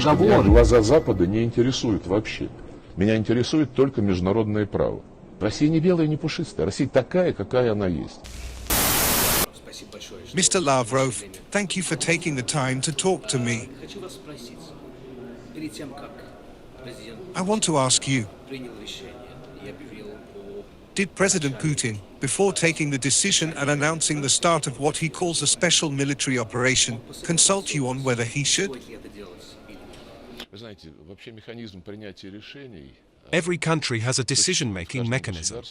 договоры. Глаза Запада не интересуют вообще. Меня интересует только международное право. Россия не белая, не пушистая. Россия такая, какая она есть. Mr. Lavrov, thank you for taking the time to talk to me. I want to ask you, did President Putin, before taking the decision and announcing the start of what he calls a special military operation, consult you on whether he should? Every country has a decision-making mechanism.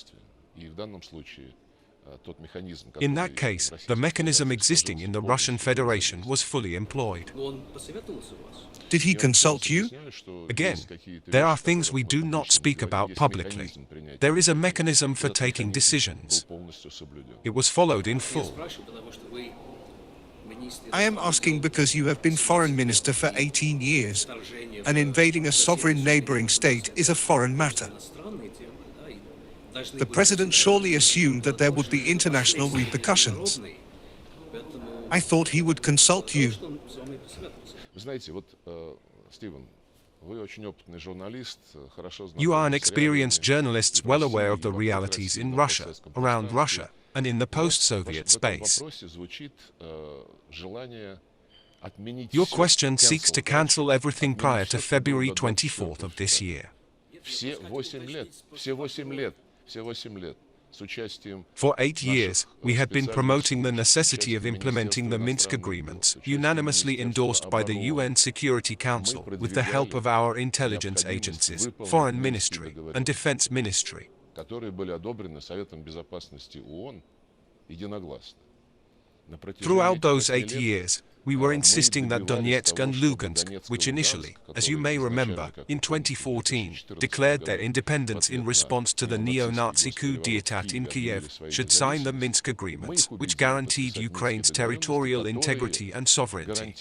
In that case, the mechanism existing in the Russian Federation was fully employed. Did he consult you? Again, there are things we do not speak about publicly. There is a mechanism for taking decisions. It was followed in full. I am asking because you have been foreign minister for 18 years, and invading a sovereign neighboring state is a foreign matter. The president surely assumed that there would be international repercussions. I thought he would consult you. You are an experienced journalist well aware of the realities in Russia, around Russia, and in the post-Soviet space. Your question seeks to cancel everything prior to February 24th of this year. For 8 years, we had been promoting the necessity of implementing the Minsk agreements, unanimously endorsed by the UN Security Council, with the help of our intelligence agencies, Foreign Ministry, and Defense Ministry. Throughout those 8 years, we were insisting that Donetsk and Lugansk, which initially, as you may remember, in 2014, declared their independence in response to the neo-Nazi coup d'état in Kiev, should sign the Minsk agreements, which guaranteed Ukraine's territorial integrity and sovereignty.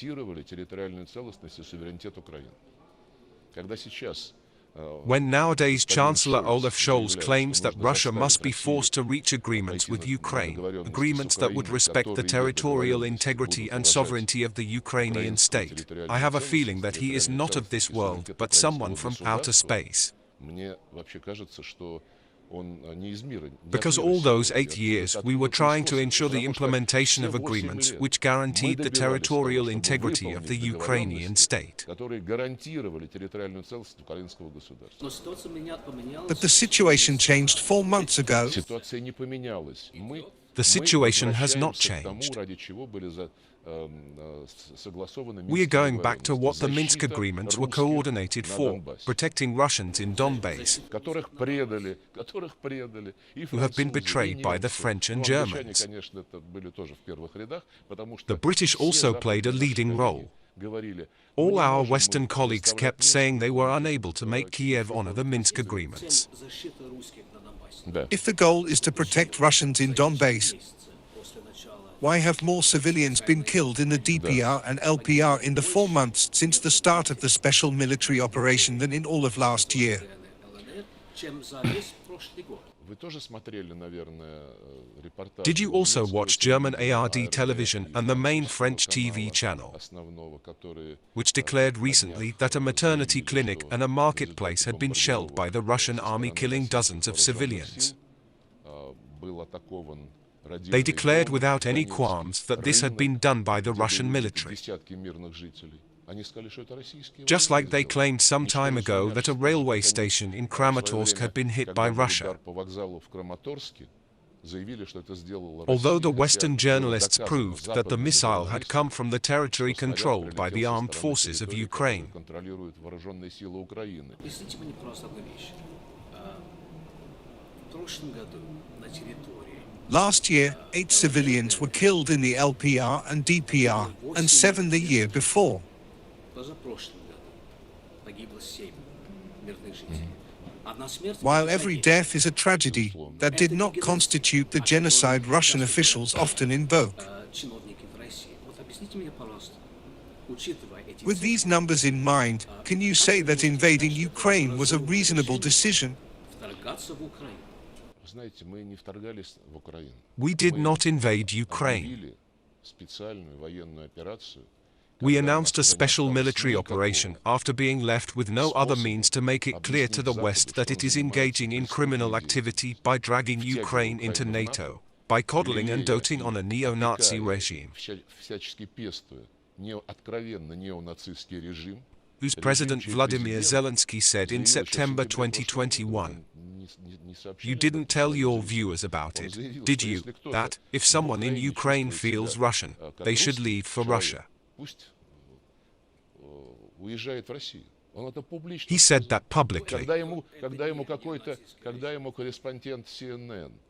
When nowadays Chancellor Olaf Scholz claims that Russia must be forced to reach agreements with Ukraine, agreements that would respect the territorial integrity and sovereignty of the Ukrainian state, I have a feeling that he is not of this world but someone from outer space. Because all those 8 years we were trying to ensure the implementation of agreements which guaranteed the territorial integrity of the Ukrainian state. But the situation changed 4 months ago. The situation has not changed. We are going back to what the Minsk agreements were coordinated for, protecting Russians in Donbass, who have been betrayed by the French and Germans. The British also played a leading role. All our Western colleagues kept saying they were unable to make Kiev honor the Minsk agreements. If the goal is to protect Russians in Donbass, why have more civilians been killed in the DPR and LPR in the 4 months since the start of the special military operation than in all of last year? Did you also watch German ARD television and the main French TV channel, which declared recently that a maternity clinic and a marketplace had been shelled by the Russian army, killing dozens of civilians? They declared without any qualms that this had been done by the Russian military. Just like they claimed some time ago that a railway station in Kramatorsk had been hit by Russia. Although the Western journalists proved that the missile had come from the territory controlled by the armed forces of Ukraine. Last year, 8 civilians were killed in the LPR and DPR, and 7 the year before. While every death is a tragedy, that did not constitute the genocide Russian officials often invoke. With these numbers in mind, can you say that invading Ukraine was a reasonable decision? We did not invade Ukraine. We announced a special military operation after being left with no other means to make it clear to the West that it is engaging in criminal activity by dragging Ukraine into NATO, by coddling and doting on a neo-Nazi regime, whose President Vladimir Zelensky said in September 2021. You didn't tell your viewers about it, did you, that, if someone in Ukraine feels Russian, they should leave for Russia? He said that publicly.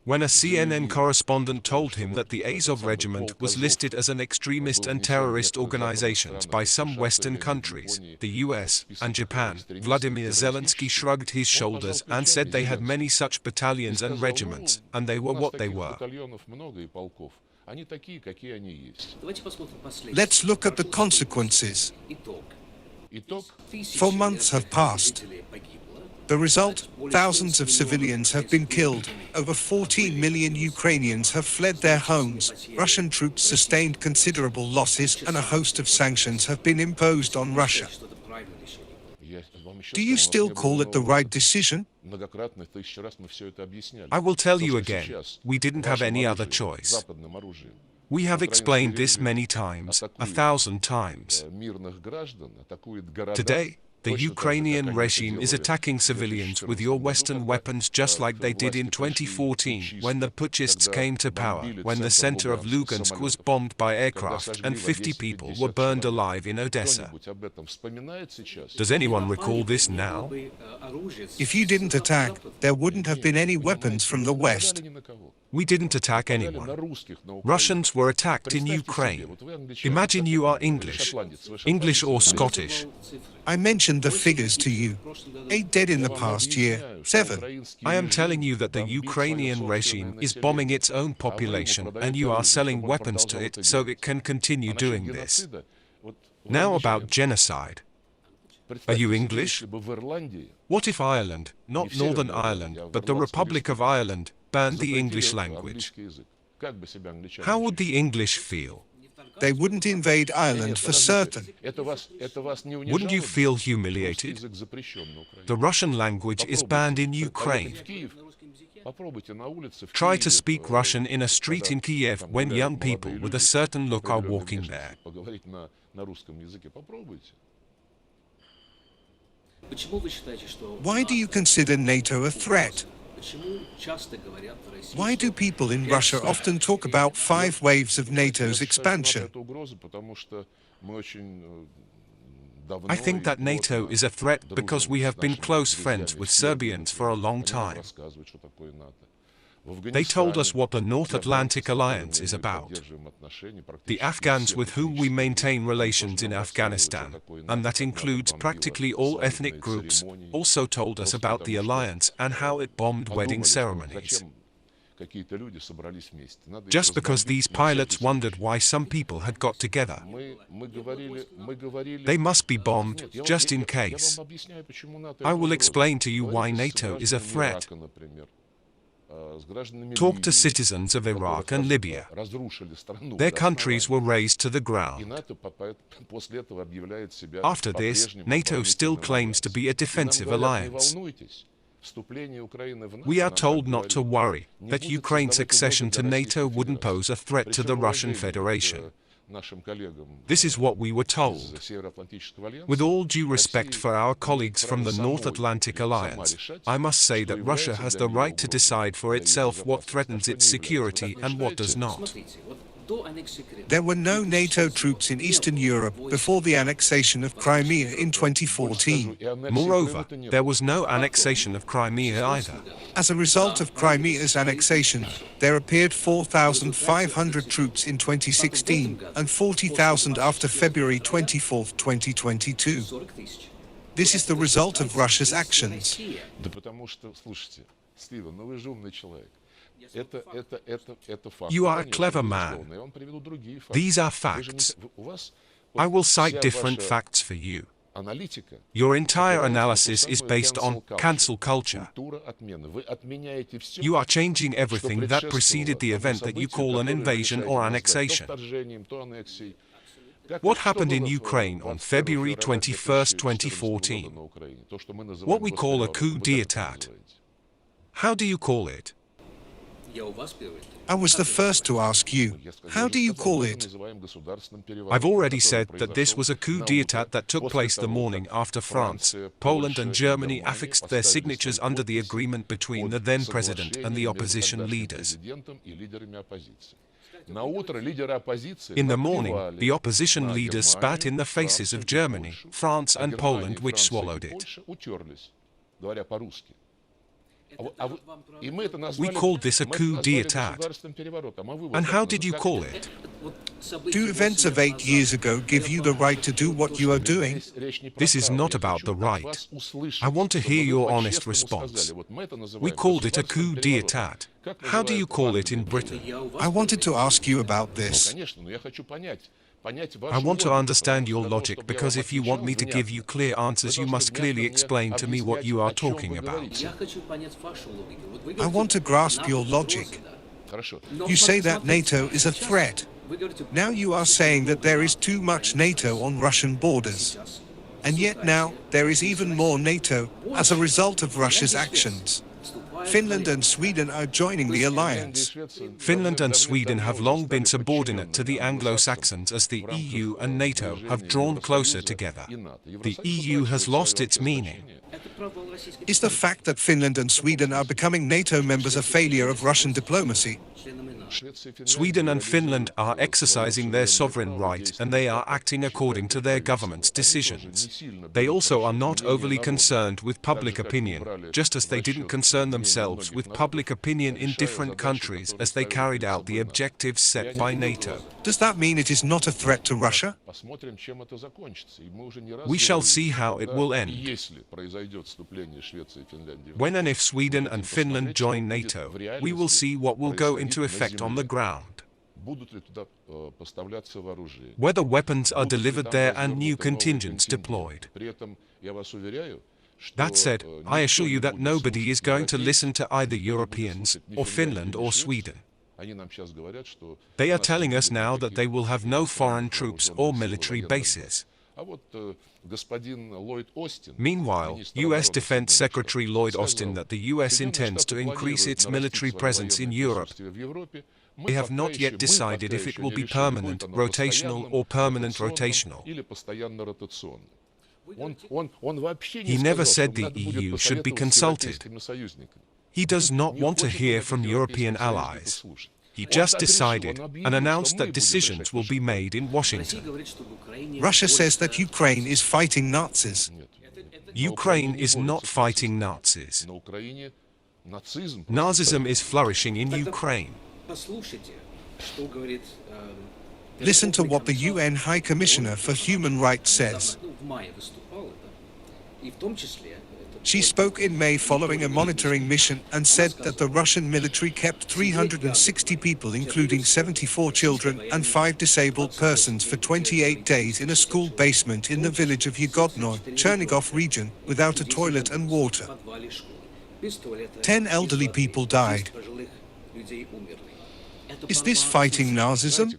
When a CNN correspondent told him that the Azov Regiment was listed as an extremist and terrorist organization by some Western countries, the US and Japan, Vladimir Zelensky shrugged his shoulders and said they had many such battalions and regiments, and they were what they were. Let's look at the consequences. 4 months have passed. The result, thousands of civilians have been killed, over 14 million Ukrainians have fled their homes, Russian troops sustained considerable losses, and a host of sanctions have been imposed on Russia. Do you still call it the right decision? I will tell you again, we didn't have any other choice. We have explained this many times, 1,000 times. Today, the Ukrainian regime is attacking civilians with your Western weapons just like they did in 2014 when the putschists came to power, when the center of Lugansk was bombed by aircraft and 50 people were burned alive in Odessa. Does anyone recall this now? If you didn't attack, there wouldn't have been any weapons from the West. We didn't attack anyone. Russians were attacked in Ukraine. Imagine you are English or Scottish. I mentioned the figures to you. 8 dead in the past year, 7. I am telling you that the Ukrainian regime is bombing its own population and you are selling weapons to it so it can continue doing this. Now about genocide. Are you English? What if Ireland, not Northern Ireland, but the Republic of Ireland, banned the English language? How would the English feel? They wouldn't invade Ireland for certain. Wouldn't you feel humiliated? The Russian language is banned in Ukraine. Try to speak Russian in a street in Kiev when young people with a certain look are walking there. Why do you consider NATO a threat? Why do people in Russia often talk about 5 waves of NATO's expansion? I think that NATO is a threat because we have been close friends with Serbians for a long time. They told us what the North Atlantic Alliance is about. The Afghans with whom we maintain relations in Afghanistan, and that includes practically all ethnic groups, also told us about the alliance and how it bombed wedding ceremonies. Just because these pilots wondered why some people had got together. They must be bombed, just in case. I will explain to you why NATO is a threat. Talk to citizens of Iraq and Libya. Their countries were razed to the ground. After this, NATO still claims to be a defensive alliance. We are told not to worry, that Ukraine's accession to NATO wouldn't pose a threat to the Russian Federation. This is what we were told. With all due respect for our colleagues from the North Atlantic Alliance, I must say that Russia has the right to decide for itself what threatens its security and what does not. There were no NATO troops in Eastern Europe before the annexation of Crimea in 2014. Moreover, there was no annexation of Crimea either. As a result of Crimea's annexation, there appeared 4,500 troops in 2016 and 40,000 after February 24, 2022. This is the result of Russia's actions. You are a clever man. These are facts. I will cite different facts for you. Your entire analysis is based on cancel culture. You are changing everything that preceded the event that you call an invasion or annexation. What happened in Ukraine on February 21, 2014? What we call a coup d'état. How do you call it? I was the first to ask you. How do you call it? I've already said that this was a coup d'état that took place the morning after France, Poland and Germany affixed their signatures under the agreement between the then president and the opposition leaders. In the morning, the opposition leaders spat in the faces of Germany, France and Poland, which swallowed it. We called this a coup d'état. And how did you call it? Do events of 8 years ago give you the right to do what you are doing? This is not about the right. I want to hear your honest response. We called it a coup d'état. How do you call it in Britain? I wanted to ask you about this. I want to understand your logic, because if you want me to give you clear answers, you must clearly explain to me what you are talking about. I want to grasp your logic. You say that NATO is a threat. Now you are saying that there is too much NATO on Russian borders. And yet now there is even more NATO as a result of Russia's actions. Finland and Sweden are joining the alliance. Finland and Sweden have long been subordinate to the Anglo-Saxons, as the EU and NATO have drawn closer together. The EU has lost its meaning. Is the fact that Finland and Sweden are becoming NATO members a failure of Russian diplomacy? Sweden and Finland are exercising their sovereign right, and they are acting according to their government's decisions. They also are not overly concerned with public opinion, just as they didn't concern themselves with public opinion in different countries as they carried out the objectives set by NATO. Does that mean it is not a threat to Russia? We shall see how it will end. When and if Sweden and Finland join NATO, we will see what will go into effect on the ground. Whether weapons are delivered there and new contingents deployed. That said, I assure you that nobody is going to listen to either Europeans, or Finland or Sweden. They are telling us now that they will have no foreign troops or military bases. Meanwhile, U.S. Defense Secretary Lloyd Austin that the U.S. intends to increase its military presence in Europe. They have not yet decided if it will be permanent, rotational or permanent rotational. He never said the EU should be consulted. He does not want to hear from European allies. He just decided and announced that decisions will be made in Washington. Russia says that Ukraine is fighting Nazis. Ukraine is not fighting Nazis. Nazism is flourishing in Ukraine. Listen to what the UN High Commissioner for Human Rights says. She spoke in May following a monitoring mission and said that the Russian military kept 360 people, including 74 children and 5 disabled persons, for 28 days in a school basement in the village of Yagodnoy, Chernigov region, without a toilet and water. 10 elderly people died. Is this fighting Nazism?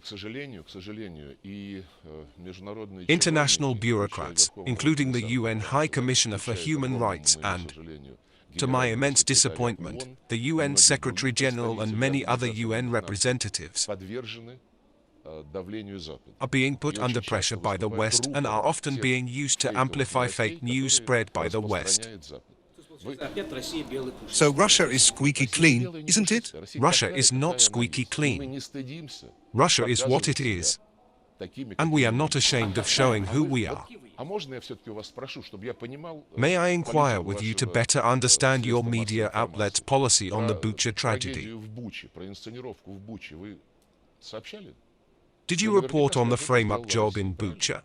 International bureaucrats, including the UN High Commissioner for Human Rights and, to my immense disappointment, the UN Secretary General and many other UN representatives, are being put under pressure by the West and are often being used to amplify fake news spread by the West. So Russia is squeaky clean, isn't it? Russia is not squeaky clean. Russia is what it is. And we are not ashamed of showing who we are. May I inquire with you to better understand your media outlet's policy on the Bucha tragedy? Did you report on the frame-up job in Bucha?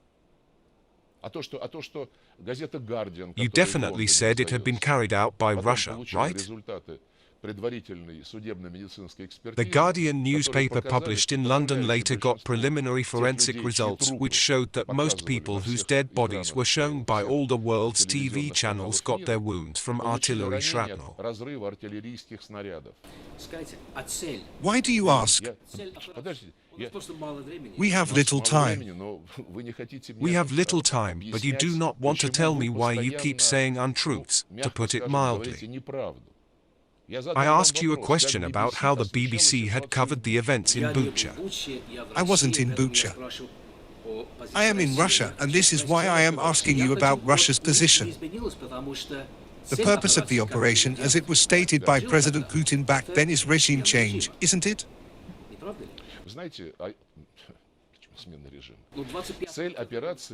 You definitely said it had been carried out by Russia, right? The Guardian newspaper published in London later got preliminary forensic results which showed that most people whose dead bodies were shown by all the world's TV channels got their wounds from artillery shrapnel. Why do you ask? We have little time. We have little time, but you do not want to tell me why you keep saying untruths, to put it mildly. I asked you a question about how the BBC had covered the events in Bucha. I wasn't in Bucha. I am in Russia, and this is why I am asking you about Russia's position. The purpose of the operation, as it was stated by President Putin back then, is regime change, isn't it?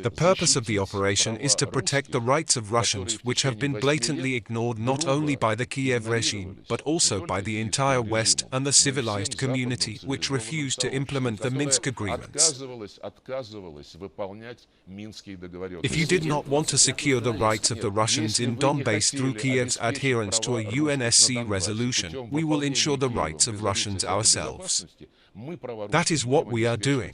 The purpose of the operation is to protect the rights of Russians, which have been blatantly ignored not only by the Kiev regime, but also by the entire West and the civilized community, which refused to implement the Minsk agreements. If you did not want to secure the rights of the Russians in Donbass through Kiev's adherence to a UNSC resolution, we will ensure the rights of Russians ourselves. That is what we are doing.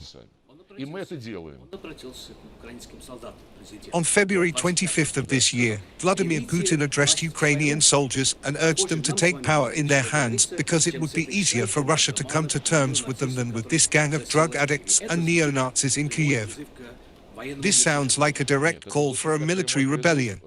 On February 25th of this year, Vladimir Putin addressed Ukrainian soldiers and urged them to take power in their hands because it would be easier for Russia to come to terms with them than with this gang of drug addicts and neo-Nazis in Kiev. This sounds like a direct call for a military rebellion.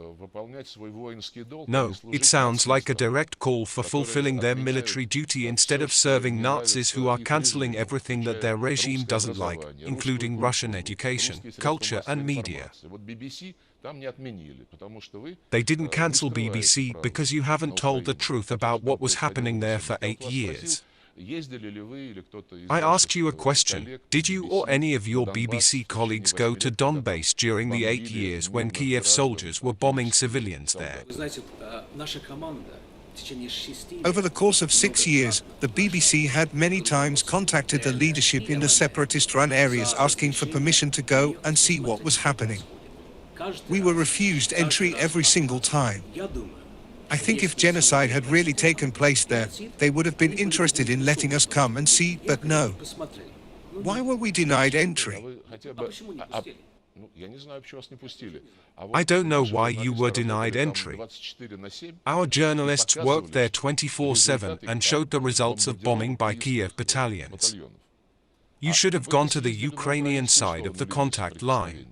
No, it sounds like a direct call for fulfilling their military duty instead of serving Nazis who are cancelling everything that their regime doesn't like, including Russian education, culture and media. They didn't cancel BBC because you haven't told the truth about what was happening there for 8 years. I asked you a question. Did you or any of your BBC colleagues go to Donbass during the 8 years when Kiev soldiers were bombing civilians there? Over the course of 6 years, the BBC had many times contacted the leadership in the separatist-run areas asking for permission to go and see what was happening. We were refused entry every single time. I think if genocide had really taken place there, they would have been interested in letting us come and see, but no. Why were we denied entry? I don't know why you were denied entry. Our journalists worked there 24/7 and showed the results of bombing by Kiev battalions. You should have gone to the Ukrainian side of the contact line.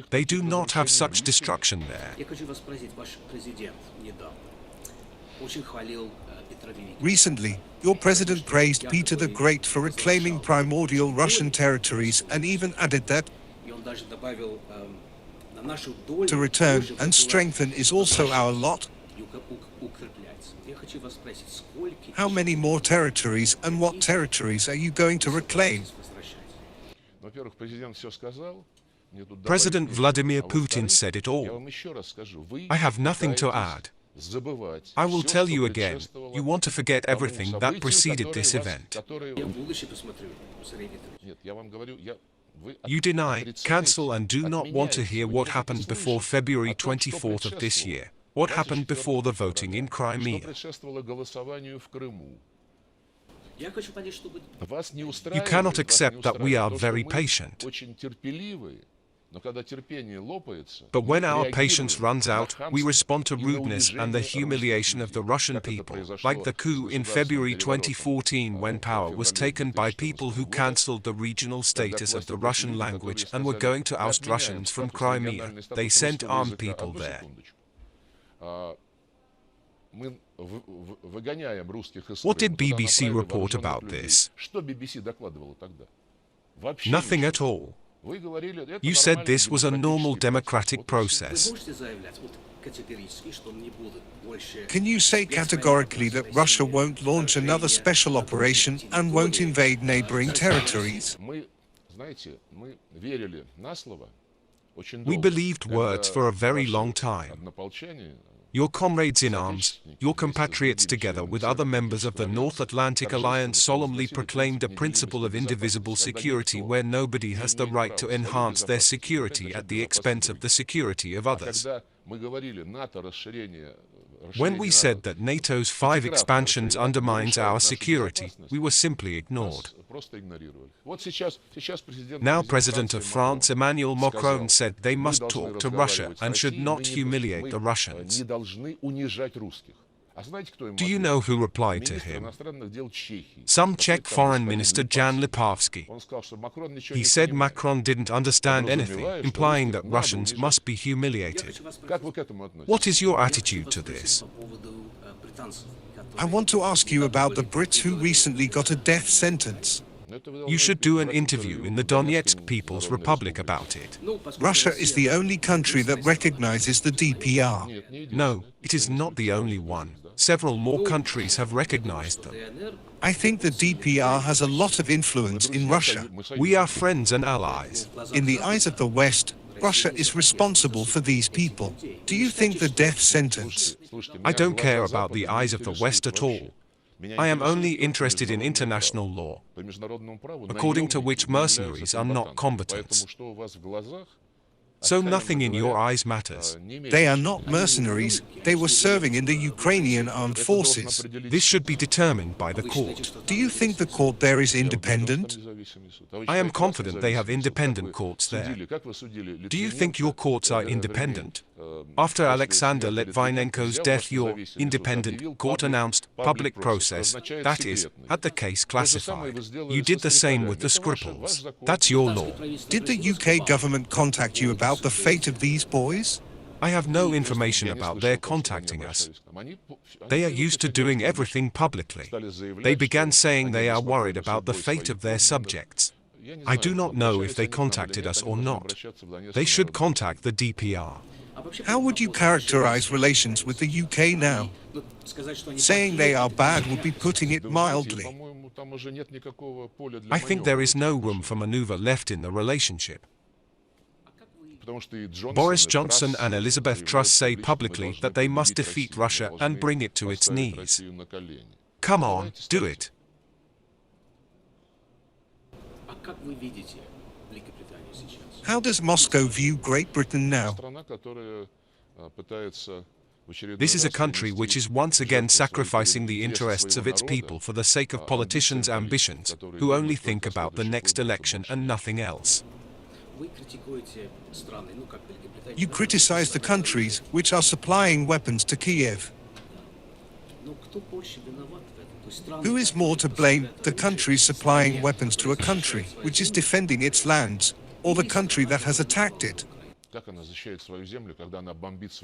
They do not have such destruction there. Recently, your president praised Peter the Great for reclaiming primordial Russian territories and even added that to return and strengthen is also our lot. How many more territories and what territories are you going to reclaim? President Vladimir Putin said it all. I have nothing to add. I will tell you again, you want to forget everything that preceded this event. You deny, cancel and do not want to hear what happened before February 24th of this year. What happened before the voting in Crimea? You cannot accept that we are very patient. But when our patience runs out, we respond to rudeness and the humiliation of the Russian people, like the coup in February 2014 when power was taken by people who cancelled the regional status of the Russian language and were going to oust Russians from Crimea. They sent armed people there. What did BBC report about this? Nothing at all. You said this was a normal democratic process. Can you say categorically that Russia won't launch another special operation and won't invade neighboring territories? We believed words for a very long time. Your comrades in arms, your compatriots together with other members of the North Atlantic Alliance solemnly proclaimed a principle of indivisible security where nobody has the right to enhance their security at the expense of the security of others. When we said that NATO's 5 expansions undermines our security, we were simply ignored. Now President of France Emmanuel Macron said they must talk to Russia and should not humiliate the Russians. Do you know who replied to him? Some Czech Foreign Minister Jan Lipovsky. He said Macron didn't understand anything, implying that Russians must be humiliated. What is your attitude to this? I want to ask you about the Brits who recently got a death sentence. You should do an interview in the Donetsk People's Republic about it. Russia is the only country that recognizes the DPR. No, it is not the only one. Several more countries have recognized them. I think the DPR has a lot of influence in Russia. We are friends and allies. In the eyes of the West, Russia is responsible for these people. Do you think the death sentence? I don't care about the eyes of the West at all. I am only interested in international law, according to which mercenaries are not combatants. So nothing in your eyes matters. They are not mercenaries. They were serving in the Ukrainian armed forces. This should be determined by the court. Do you think the court there is independent? I am confident they have independent courts there. Do you think your courts are independent? After Alexander Litvinenko's death, your independent court announced public process, that is, had the case classified. You did the same with the Skripals. That's your law. Did the UK government contact you about the fate of these boys? I have no information about their contacting us. They are used to doing everything publicly. They began saying they are worried about the fate of their subjects. I do not know if they contacted us or not. They should contact the DPR. How would you characterize relations with the UK now? Saying they are bad would be putting it mildly. I think there is no room for maneuver left in the relationship. Boris Johnson and Elizabeth Truss say publicly that they must defeat Russia and bring it to its knees. Come on, do it. How does Moscow view Great Britain now? This is a country which is once again sacrificing the interests of its people for the sake of politicians' ambitions, who only think about the next election and nothing else. You criticize the countries which are supplying weapons to Kiev. Who is more to blame, the country supplying weapons to a country which is defending its lands, or the country that has attacked it?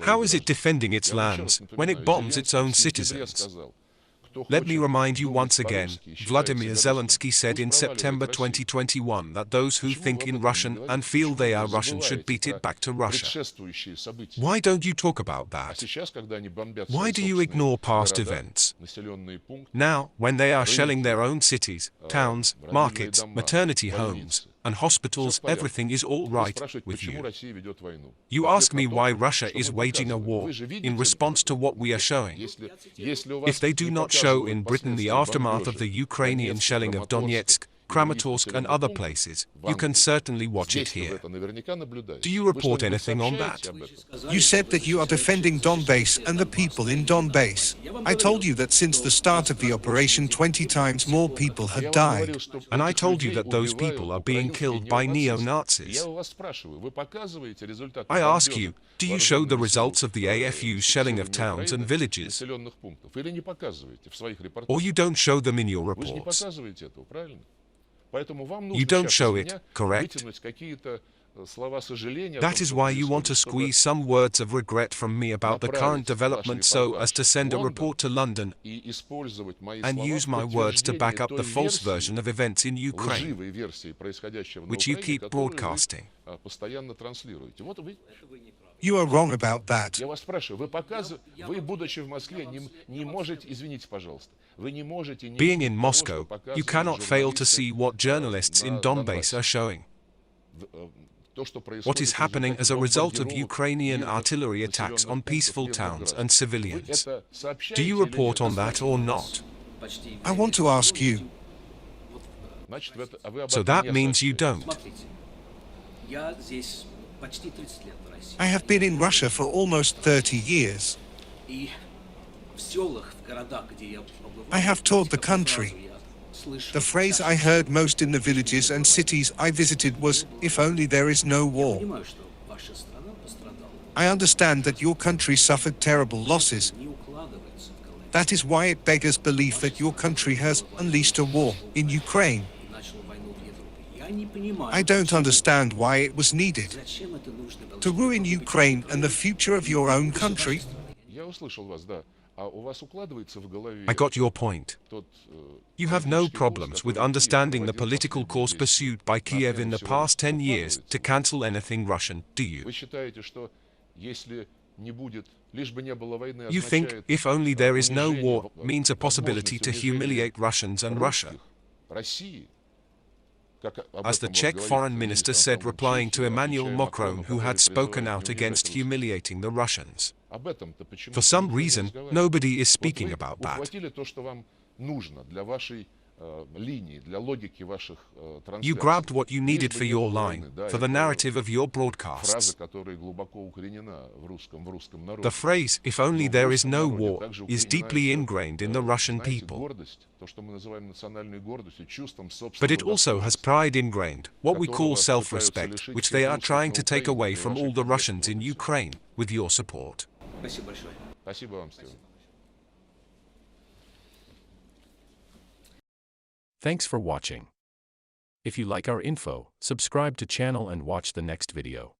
How is it defending its lands when it bombs its own citizens? Let me remind you once again, Vladimir Zelensky said in September 2021 that those who think in Russian and feel they are Russian should beat it back to Russia. Why don't you talk about that? Why do you ignore past events? Now, when they are shelling their own cities, towns, markets, maternity homes, and hospitals, everything is all right with you. You ask me why Russia is waging a war in response to what we are showing. If they do not show in Britain the aftermath of the Ukrainian shelling of Donetsk, Kramatorsk and other places, you can certainly watch it here. Do you report anything on that? You said that you are defending Donbass and the people in Donbass. I told you that since the start of the operation 20 times more people had died. And I told you that those people are being killed by neo-Nazis. I ask you, do you show the results of the AFU's shelling of towns and villages? Or you don't show them in your reports? You don't show it, correct? That is why you want to squeeze some words of regret from me about the current development so as to send a report to London and use my words to back up the false version of events in Ukraine, which you keep broadcasting. You are wrong about that. Being in Moscow, you cannot fail to see what journalists in Donbass are showing. What is happening as a result of Ukrainian artillery attacks on peaceful towns and civilians. Do you report on that or not? I want to ask you. So that means you don't. I have been in Russia for almost 30 years. I have toured the country. The phrase I heard most in the villages and cities I visited was, "If only there is no war." I understand that your country suffered terrible losses. That is why it beggars belief that your country has unleashed a war in Ukraine. I don't understand why it was needed. To ruin Ukraine and the future of your own country? I got your point. You have no problems with understanding the political course pursued by Kiev in the past 10 years to cancel anything Russian, do you? You think, if only there is no war, means a possibility to humiliate Russians and Russia. As the Czech foreign minister said, replying to Emmanuel Macron, who had spoken out against humiliating the Russians. For some reason, nobody is speaking about that. You grabbed what you needed for your line, for the narrative of your broadcasts. The phrase, if only there is no war, is deeply ingrained in the Russian people. But it also has pride ingrained, what we call self-respect, which they are trying to take away from all the Russians in Ukraine, with your support. Thanks for watching. If you like our info, subscribe to channel and watch the next video.